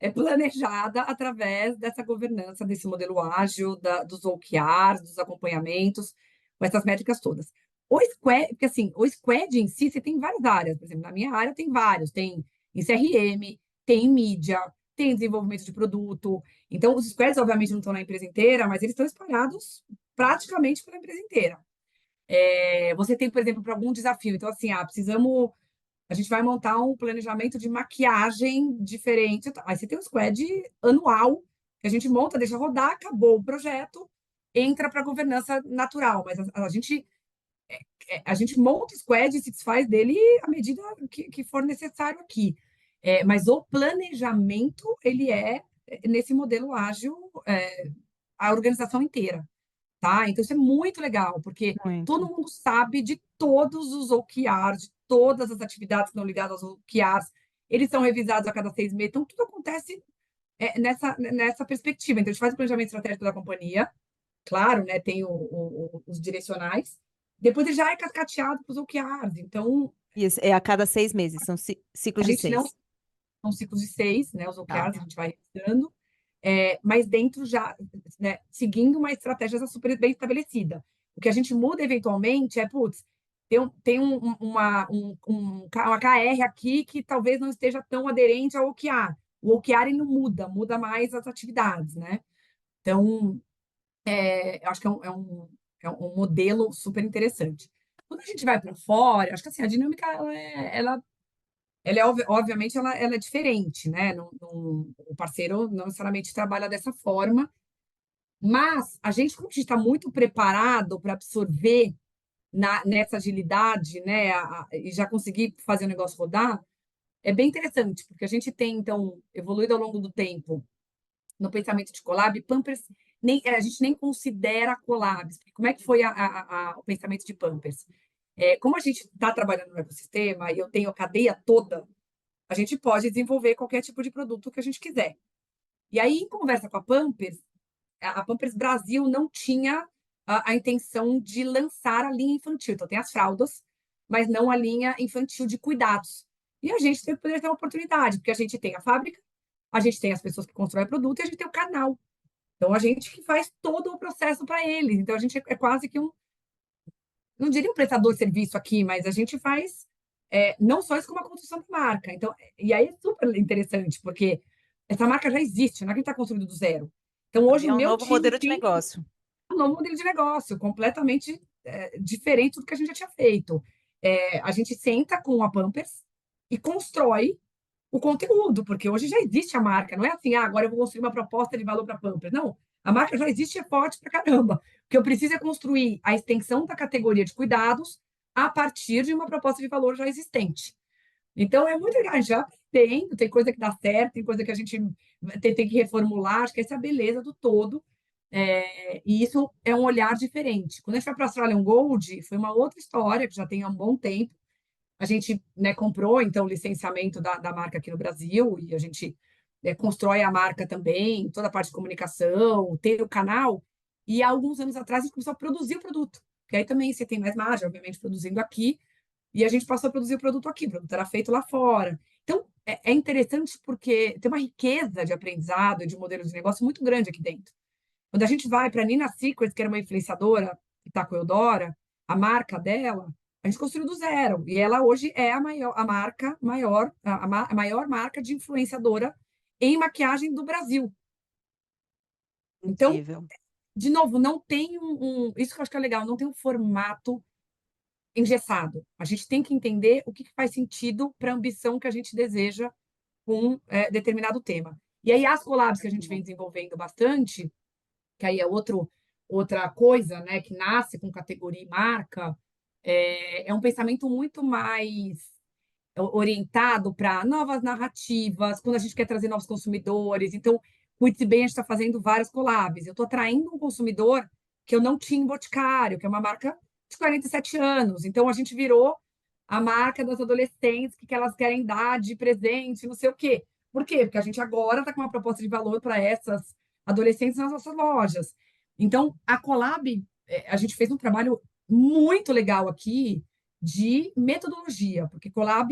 é planejada através dessa governança, desse modelo ágil, dos OKRs, dos acompanhamentos, com essas métricas todas. O Squad, porque assim, o Squad em si, você tem várias áreas. Por exemplo, na minha área tem vários. Tem em CRM, tem em mídia, tem em desenvolvimento de produto. Então, os Squads, obviamente, não estão na empresa inteira, mas eles estão espalhados praticamente pela empresa inteira. Você tem, por exemplo, para algum desafio. Então, assim, a gente vai montar um planejamento de maquiagem diferente. Aí você tem um squad anual, que a gente monta, deixa rodar, acabou o projeto, entra para a governança natural. Mas a gente monta o squad e se desfaz dele à medida que for necessário aqui. Mas o planejamento, ele é nesse modelo ágil, a organização inteira. Tá? Então, isso é muito legal, porque todo Muito. mundo sabe de todos os OKRs, de todas as atividades que estão ligadas aos OKRs, eles são revisados a cada 6 meses, então tudo acontece nessa perspectiva. Então, a gente faz o planejamento estratégico da companhia, claro, né, tem os direcionais, depois ele já é cascateado para os OKRs, então Isso, é a cada 6 meses, são a ciclos de gente não 6. são ciclos de 6, né, os Tá. OKRs a gente vai revisando, mas dentro já, né, seguindo uma estratégia já super bem estabelecida. O que a gente muda eventualmente é, putz, uma KR aqui que talvez não esteja tão aderente ao OKR. O OKR ele não muda mais as atividades, né? Então, eu acho que é um modelo super interessante. Quando a gente vai para fora, acho que assim, a dinâmica obviamente ela é diferente, né? O parceiro não necessariamente trabalha dessa forma, mas a gente, como a gente está muito preparado para absorver nessa agilidade, né? E já conseguir fazer o negócio rodar, é bem interessante, porque a gente tem, então, evoluído ao longo do tempo no pensamento de collab. Pampers, a gente nem considera collabs, porque como é que foi o pensamento de Pampers? Como a gente está trabalhando no ecossistema e eu tenho a cadeia toda, a gente pode desenvolver qualquer tipo de produto que a gente quiser. E aí, em conversa com a Pampers Brasil não tinha a intenção de lançar a linha infantil. Então, tem as fraldas, mas não a linha infantil de cuidados. E a gente poderia ter uma oportunidade, porque a gente tem a fábrica, a gente tem as pessoas que constroem o produto e a gente tem o canal. Então, a gente que faz todo o processo para eles. Então, a gente é quase que não diria um prestador de serviço aqui, mas a gente faz não só isso, como a construção da marca. Então, e aí é super interessante, porque essa marca já existe, não é que a gente está construindo do zero. Então, hoje Aí o é um meu novo time modelo de tem negócio. um novo modelo de negócio, completamente diferente do que a gente já tinha feito. A gente senta com a Pampers e constrói o conteúdo, porque hoje já existe a marca, não é assim, agora eu vou construir uma proposta de valor para a Pampers. Não, a marca já existe e é forte para caramba. O que eu preciso é construir a extensão da categoria de cuidados a partir de uma proposta de valor já existente. Então, é muito legal, a gente já aprendendo, tem coisa que dá certo, tem coisa que a gente tem que reformular, acho que essa é a beleza do todo, e isso é um olhar diferente. Quando a gente foi para a Australian Gold, foi uma outra história, que já tem há um bom tempo, a gente, né, comprou, então, o licenciamento da marca aqui no Brasil, e a gente constrói a marca também, toda a parte de comunicação, tem o canal, e há alguns anos atrás a gente começou a produzir o produto, que aí também você tem mais margem, obviamente, produzindo aqui, e a gente passou a produzir o produto aqui, o produto era feito lá fora. Então, é interessante porque tem uma riqueza de aprendizado e de modelos de negócio muito grande aqui dentro. Quando a gente vai para a Nina Secret, que era uma influenciadora, Itaco Eudora, a marca dela, a gente construiu do zero. E ela hoje é a maior marca de influenciadora em maquiagem do Brasil. Então, Incrível. de novo, não tem isso que eu acho que é legal, não tem um formato engessado. A gente tem que entender o que faz sentido para a ambição que a gente deseja com determinado tema. E aí, as collabs que a gente vem desenvolvendo bastante, que aí é outra coisa, né, que nasce com categoria e marca, é um pensamento muito mais orientado para novas narrativas, quando a gente quer trazer novos consumidores. Então, cuide-se bem, a gente está fazendo várias collabs. Eu estou atraindo um consumidor que eu não tinha em Boticário, que é uma marca de 47 anos. Então, a gente virou a marca das adolescentes, que elas querem dar de presente, não sei o quê. Por quê? Porque a gente agora está com uma proposta de valor para essas adolescentes nas nossas lojas. Então, a Collab, a gente fez um trabalho muito legal aqui de metodologia, porque Collab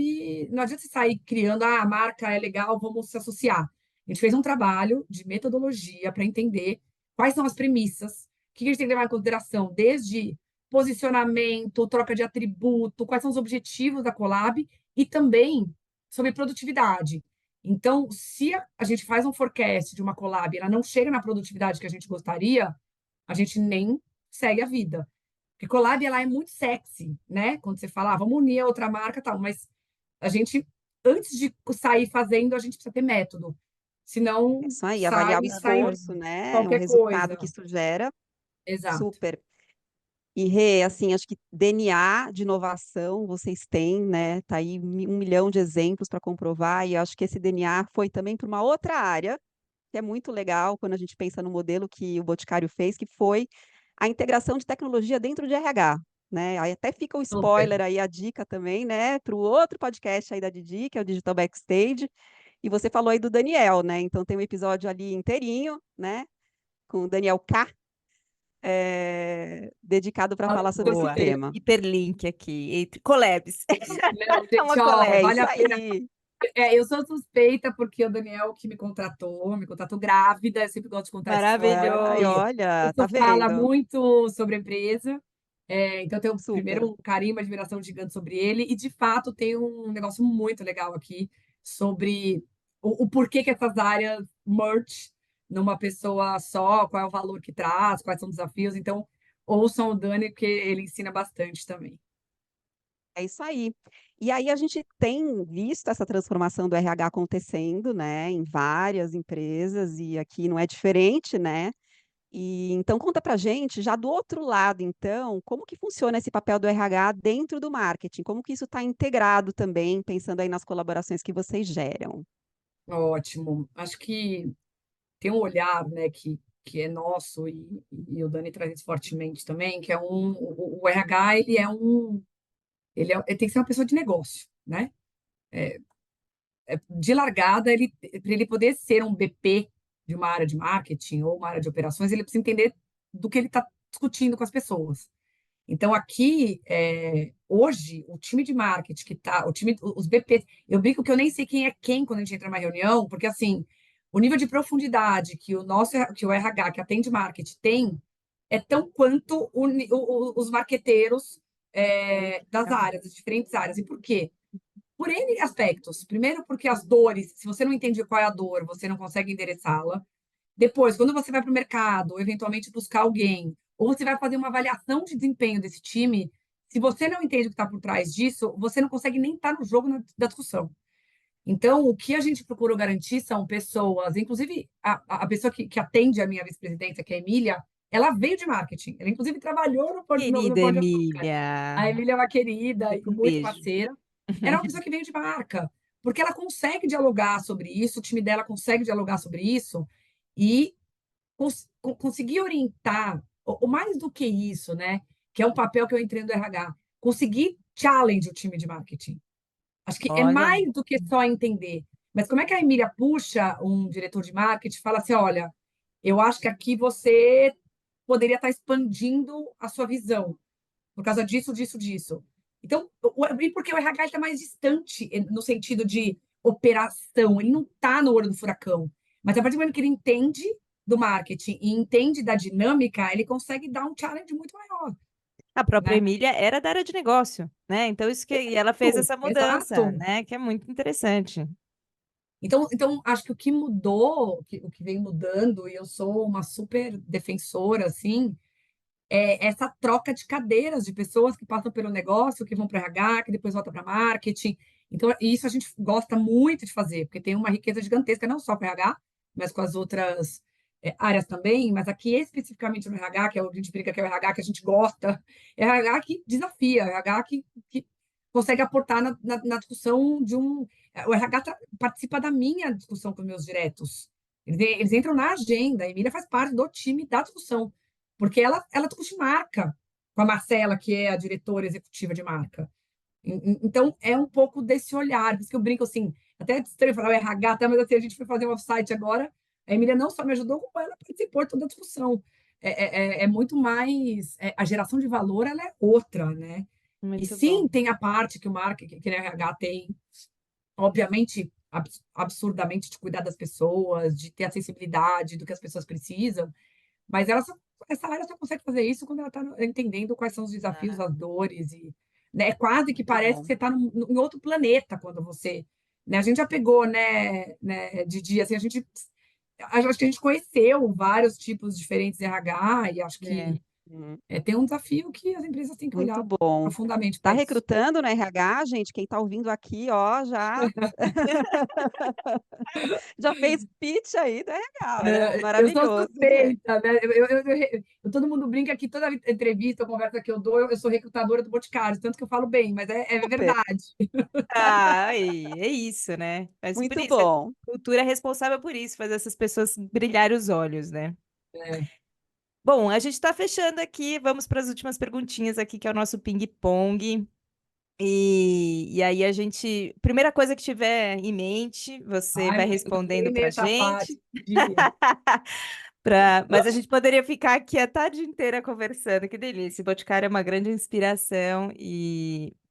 não adianta você sair criando, a marca é legal, vamos se associar. A gente fez um trabalho de metodologia para entender quais são as premissas, o que a gente tem que levar em consideração, desde posicionamento, troca de atributo, quais são os objetivos da Collab e também sobre produtividade. Então, se a gente faz um forecast de uma Collab e ela não chega na produtividade que a gente gostaria, a gente nem segue a vida. Porque collab, ela é muito sexy, né? Quando você fala, vamos unir a outra marca, tal. Mas a gente, antes de sair fazendo, a gente precisa ter método. É Senão, isso aí, avaliar o sai esforço, né? O qualquer resultado que coisa. isso gera. Exato. Super. E, Rê, assim, acho que DNA de inovação vocês têm, né? Tá aí 1 milhão de exemplos para comprovar, e acho que esse DNA foi também para uma outra área, que é muito legal quando a gente pensa no modelo que o Boticário fez, que foi a integração de tecnologia dentro de RH, né? Aí até fica o Super. spoiler aí, a dica também, né? Para o outro podcast aí da Didi, que é o Digital Backstage, e você falou aí do Daniel, né? Então tem um episódio ali inteirinho, né? Com o Daniel K, dedicado para falar sobre esse Boa. tema. Hiperlink aqui, entre collabs. Não, É uma gente, ó, collab. É vale isso a pena. aí. Eu sou suspeita porque o Daniel que me contratou grávida, eu sempre gosto de contar essa história, Ai, porque Maravilhoso. olha, tá isso fala vendo? muito sobre a empresa. Então, eu tenho Super. primeiro um carinho, uma admiração gigante sobre ele, e de fato tem um negócio muito legal aqui sobre o porquê que essas áreas merge numa pessoa só, qual é o valor que traz, quais são os desafios. Então, ouçam o Dani, porque ele ensina bastante também. É isso aí. E aí a gente tem visto essa transformação do RH acontecendo, né, em várias empresas, e aqui não é diferente, né? E então conta pra gente, já do outro lado, então, como que funciona esse papel do RH dentro do marketing? Como que isso está integrado também, pensando aí nas colaborações que vocês geram? Ótimo. Acho que tem um olhar, né, que é nosso, e o Dani traz isso fortemente também, que é o RH, ele tem que ser uma pessoa de negócio, né? De largada, para ele poder ser um BP de uma área de marketing ou uma área de operações, ele precisa entender do que ele está discutindo com as pessoas. Então, aqui, hoje, o time de marketing que está, os BP, eu brinco que eu nem sei quem é quem quando a gente entra numa reunião, porque, assim, o nível de profundidade que o RH, que atende marketing, tem, é tão quanto os marqueteiros das áreas, das diferentes áreas. E por quê? Por N aspectos. Primeiro, porque as dores, se você não entende qual é a dor, você não consegue endereçá-la. Depois, quando você vai para o mercado, ou eventualmente buscar alguém, ou você vai fazer uma avaliação de desempenho desse time, se você não entende o que está por trás disso, você não consegue nem estar no jogo da discussão. Então, o que a gente procurou garantir são pessoas, inclusive a pessoa que atende a minha vice-presidência, que é a Emília, ela veio de marketing. Ela, inclusive, trabalhou no Querida Pão de Açúcar. A Emília. Emília é uma querida e Um muito beijo. parceira. Era uma pessoa que veio de marca, porque ela consegue dialogar sobre isso, o time dela consegue dialogar sobre isso e conseguir orientar, o mais do que isso, né? Que é um papel que eu entrei no RH, conseguir challenge o time de marketing. Acho que é Olha, mais do que só entender. Mas como é que a Emília puxa um diretor de marketing e fala assim, olha, eu acho que aqui você poderia estar expandindo a sua visão por causa disso, disso, disso. Então, e porque o RH está mais distante no sentido de operação, ele não está no olho do furacão. Mas a partir do momento que ele entende do marketing e entende da dinâmica, ele consegue dar um challenge muito maior, a própria né? Emília era da área de negócio, né? Então, isso que e ela fez essa mudança, Exato. né? Que é muito interessante. Então, acho que o que mudou, o que vem mudando, e eu sou uma super defensora, assim, é essa troca de cadeiras de pessoas que passam pelo negócio, que vão para RH, que depois voltam para marketing. Então, isso a gente gosta muito de fazer, porque tem uma riqueza gigantesca, não só para RH, mas com as outras áreas também. Mas aqui, especificamente no RH, que é o, a gente brinca que é o RH que a gente gosta, é o RH que desafia, é o RH que consegue aportar na discussão de um. O RH participa da minha discussão com os meus diretos. Eles entram na agenda, a Emília faz parte do time da discussão porque ela discute marca com a Marcela, que é a diretora executiva de marca. Então, é um pouco desse olhar. Por isso que eu brinco assim, até é estranho falar o RH, tá? Mas assim, a gente foi fazer um offsite agora, a Emília não só me ajudou, como ela participou de toda a discussão. É muito mais. A geração de valor ela é outra, né? E Muito bom. sim, tem a parte que o marketing, que o RH tem, obviamente, absurdamente de cuidar das pessoas, de ter acessibilidade do que as pessoas precisam, mas essa área só consegue fazer isso quando ela está entendendo quais são os desafios, Ah, as dores, e né, é quase que Muito parece que bom. você está em outro planeta quando você. Né, a gente já pegou, né, Didi, assim, acho que a gente conheceu vários tipos diferentes de RH, e acho é. que Hum, tem um desafio que as empresas têm que Muito olhar bom. profundamente Tá para isso. recrutando no RH, gente? Quem tá ouvindo aqui, ó, já fez pitch aí do RH, olha, Eu sou maravilhoso. suspeita, né? Todo mundo brinca que toda entrevista ou conversa que eu dou, eu sou recrutadora do Boticário, tanto que eu falo bem, mas é Super, verdade. Ah, é isso, né? Mas por muito isso, a bom. cultura é responsável por isso, fazer essas pessoas brilharem os olhos, né? É. Bom, a gente está fechando aqui, vamos para as últimas perguntinhas aqui, que é o nosso ping-pong. E aí a gente, primeira coisa que tiver em mente, você Ai, vai meu Deus, nem respondendo para a nessa parte. gente. De... Mas a gente poderia ficar aqui a tarde inteira conversando, que delícia. O Boticário é uma grande inspiração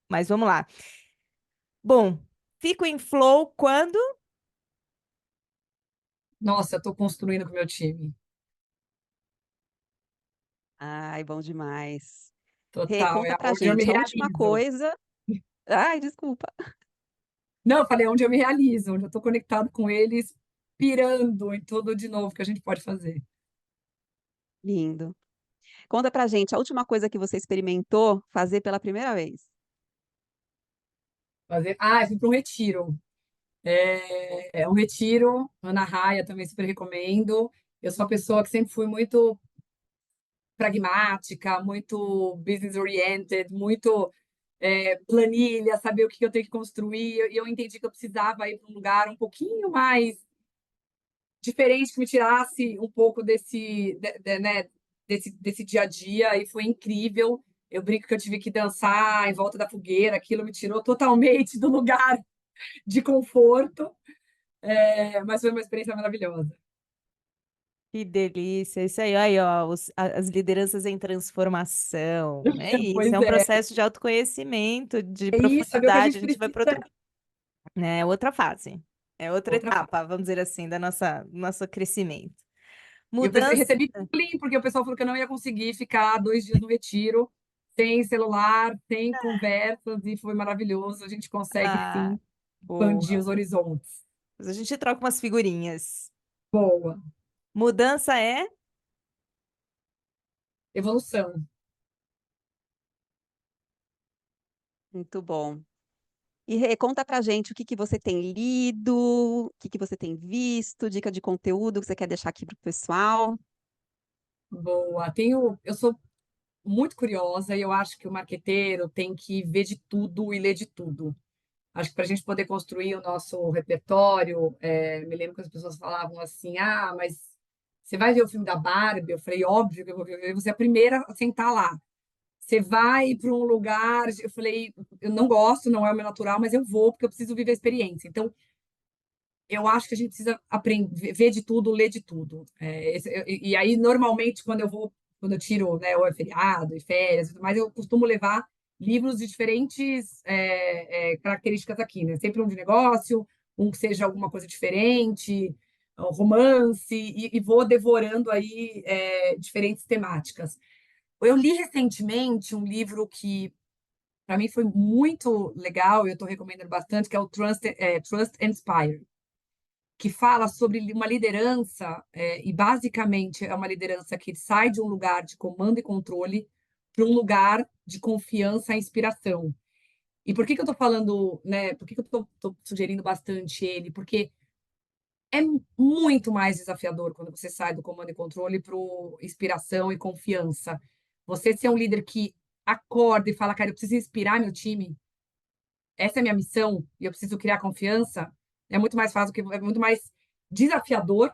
mas vamos lá. Bom, fico em flow quando? Nossa, eu estou construindo com o meu time. Ai, bom demais. Rê, Total, conta é pra onde eu me gente, a última realizo. coisa. Ai, desculpa. Não, eu falei, é onde eu me realizo, onde eu estou conectado com eles, pirando em tudo de novo que a gente pode fazer. Lindo. Conta pra gente, a última coisa que você experimentou fazer pela primeira vez. Eu fui para um retiro. É um retiro, Ana Raia também super recomendo. Eu sou uma pessoa que sempre fui muito pragmática, muito business oriented, muito planilha, saber o que eu tenho que construir. E eu entendi que eu precisava ir para um lugar um pouquinho mais diferente, que me tirasse um pouco né, desse dia a dia, e foi incrível. Eu brinco que eu tive que dançar em volta da fogueira, aquilo me tirou totalmente do lugar de conforto, mas foi uma experiência maravilhosa. Que delícia, isso aí, ó, as lideranças em transformação. É isso, Pois é um é, processo de autoconhecimento, de é isso, saber o que a profundidade. gente A gente vai para precisa. outra fase, é outra Outra fase. etapa, vamos dizer assim, do nosso crescimento. Eu Mudança. recebi bullying, porque o pessoal falou que eu não ia conseguir ficar 2 dias no retiro, sem celular, sem conversas, e foi maravilhoso. A gente consegue, Ah, sim, expandir boa. os horizontes. Mas a gente troca umas figurinhas. Boa. Mudança é. Evolução. Muito bom. E Rê, conta pra gente o que que você tem lido, o que que você tem visto, dica de conteúdo que você quer deixar aqui pro pessoal. Boa. Eu sou muito curiosa e eu acho que o marqueteiro tem que ver de tudo e ler de tudo. Acho que para a gente poder construir o nosso repertório, me lembro que as pessoas falavam assim: ah, mas você vai ver o filme da Barbie? Eu falei: óbvio que eu vou ver, você é a primeira a sentar lá. Você vai para um lugar, eu falei, eu não gosto, não é o meu natural, mas eu vou porque eu preciso viver a experiência. Então, eu acho que a gente precisa aprender, ver de tudo, ler de tudo. E aí, normalmente, quando eu tiro, né, ou é feriado, e férias, e tudo mais, eu costumo levar livros de diferentes características aqui, né? Sempre um de negócio, um que seja alguma coisa diferente, um romance, e vou devorando aí diferentes temáticas. Eu li recentemente um livro que, para mim, foi muito legal, e eu estou recomendando bastante, que é o Trust and Inspire, que fala sobre uma liderança, e basicamente é uma liderança que sai de um lugar de comando e controle para um lugar de confiança e inspiração. E por que que eu estou falando, né? Por que que eu estou sugerindo bastante ele? Porque é muito mais desafiador quando você sai do comando e controle para inspiração e confiança. Você ser um líder que acorda e fala, cara, eu preciso inspirar meu time, essa é a minha missão e eu preciso criar confiança, é muito mais fácil, é muito mais desafiador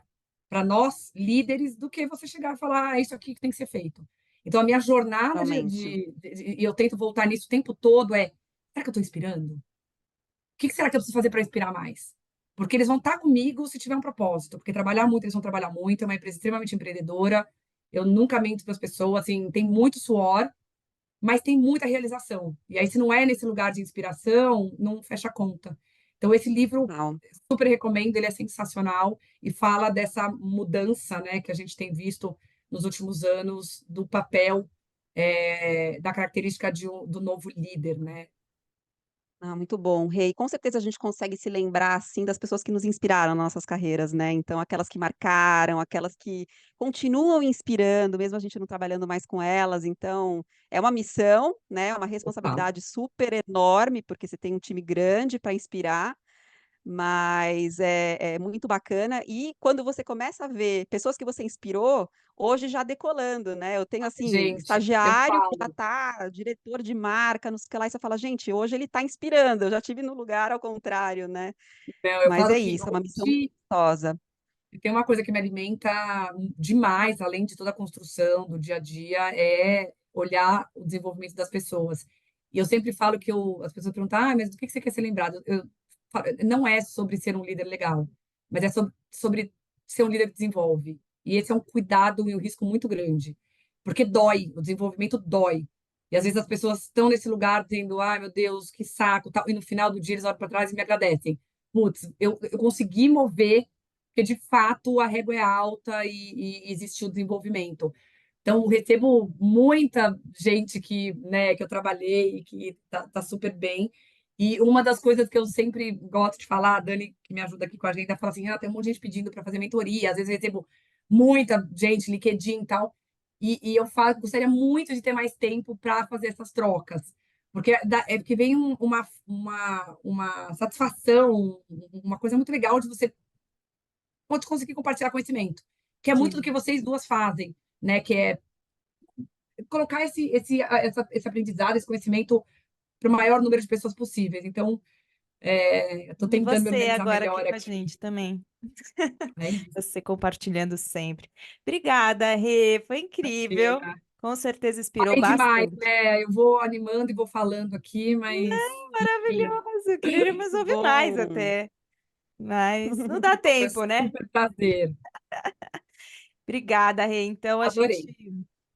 para nós, líderes, do que você chegar e falar, é isso aqui que tem que ser feito. Então, a minha jornada Realmente. e eu tento voltar nisso o tempo todo será que eu estou inspirando? O que será que eu preciso fazer para inspirar mais? Porque eles vão estar comigo se tiver um propósito, porque trabalhar muito, eles vão trabalhar muito, é uma empresa extremamente empreendedora, eu nunca minto para as pessoas, assim, tem muito suor, mas tem muita realização. E aí, se não é nesse lugar de inspiração, não fecha a conta. Então, esse livro, Não. super recomendo, ele é sensacional e fala dessa mudança, né, que a gente tem visto nos últimos anos do papel, da característica do novo líder, né? Ah, muito bom, Rei. Com certeza a gente consegue se lembrar, assim, das pessoas que nos inspiraram nas nossas carreiras, né? Então, aquelas que marcaram, aquelas que continuam inspirando, mesmo a gente não trabalhando mais com elas. Então, é uma missão, né? É uma Total. responsabilidade super enorme, porque você tem um time grande para inspirar. Mas é muito bacana. E quando você começa a ver pessoas que você inspirou, hoje já decolando, né? Eu tenho, assim, Gente, eu estagiário que já falo. tá diretor de marca, não sei o que lá, e você fala, gente, hoje ele tá inspirando, eu já tive no lugar ao contrário, né? Então, eu Mas falo é que isso, é uma missão muito hoje gostosa. tem uma coisa que me alimenta demais, além de toda a construção do dia a dia, é olhar o desenvolvimento das pessoas. E eu sempre falo que as pessoas perguntam, mas do que você quer ser lembrado? Não é sobre ser um líder legal, mas é sobre ser um líder que desenvolve. E esse é um cuidado e um risco muito grande, porque dói, o desenvolvimento dói. E às vezes as pessoas estão nesse lugar dizendo, ai meu Deus, que saco, tal, e no final do dia eles olham para trás e me agradecem. Putz, eu consegui mover porque de fato a régua é alta e existe o desenvolvimento. Então, recebo muita gente que eu trabalhei e que tá super bem. E uma das coisas que eu sempre gosto de falar, a Dani, que me ajuda aqui com a agenda, fala assim: tem um monte de gente pedindo para fazer mentoria. Às vezes eu recebo muita gente, LinkedIn e tal. E eu gostaria muito de ter mais tempo para fazer essas trocas. Porque porque vem uma satisfação, uma coisa muito legal de você pode conseguir compartilhar conhecimento, que é muito do De que vocês duas fazem, né? Que é colocar esse aprendizado, esse conhecimento para o maior número de pessoas possíveis. Então, eu estou E tentando me você organizar agora aqui melhor com a aqui. gente também. É isso, Você compartilhando sempre. Obrigada, Rê. Foi incrível. Chega. Com certeza inspirou Falei demais, bastante. né? Eu vou animando e vou falando aqui, mas enfim, Maravilhoso. Queríamos muito ouvir mais bom. até. Mas não dá foi tempo, um né? super prazer. Obrigada, Rê. Então a gente Adorei.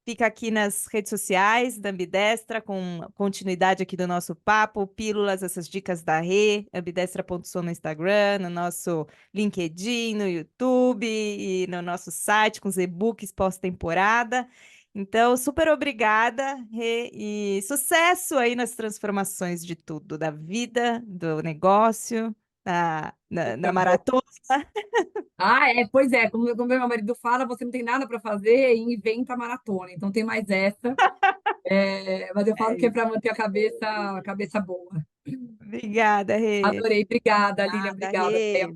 fica aqui nas redes sociais da Ambidestra, com continuidade aqui do nosso papo, pílulas, essas dicas da Rê, ambidestra.som no Instagram, no nosso LinkedIn, no YouTube e no nosso site com os e-books pós-temporada. Então, super obrigada, Rê, e sucesso aí nas transformações de tudo, da vida, do negócio, na Tá bom. maratona. Pois é, como meu marido fala, você não tem nada para fazer e inventa a maratona. Então tem mais essa. Mas eu É falo que é isso. para manter a cabeça boa. Obrigada, Rê. Adorei. Obrigada, Lilian. Nada, Obrigada. Rê.